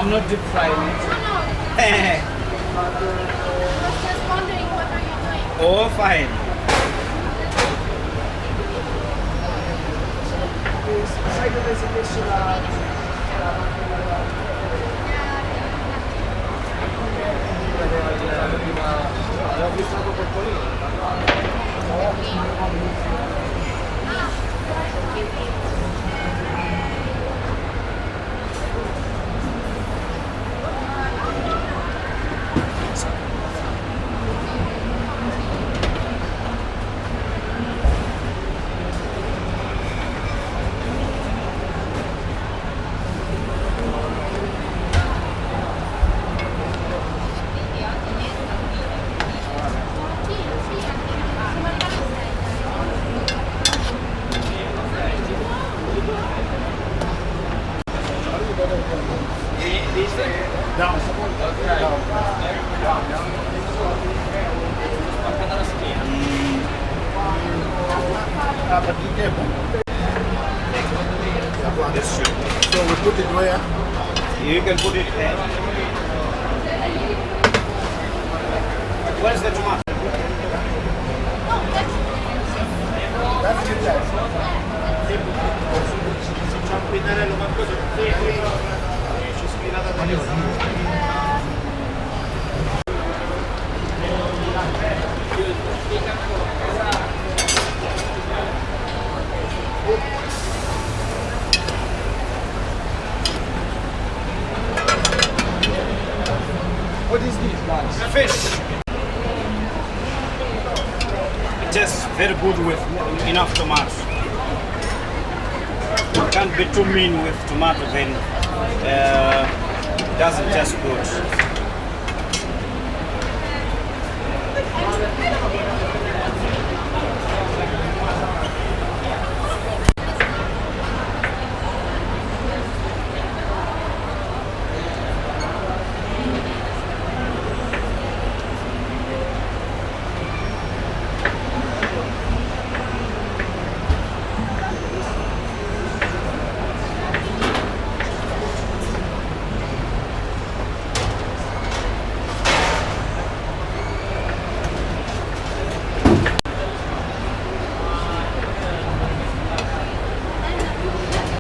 I'm not deep frying it. I was just wondering what are you doing? Oh, fine. Sai dove si è messo la l'ho acquistato piccolino. Down. But be careful. This should. So we put it where? You can put it there. Where's the tomato? That's it, guys. What is this, guys? Fish. It tastes very good with enough tomatoes. You can't be too mean with tomato, then it doesn't taste good.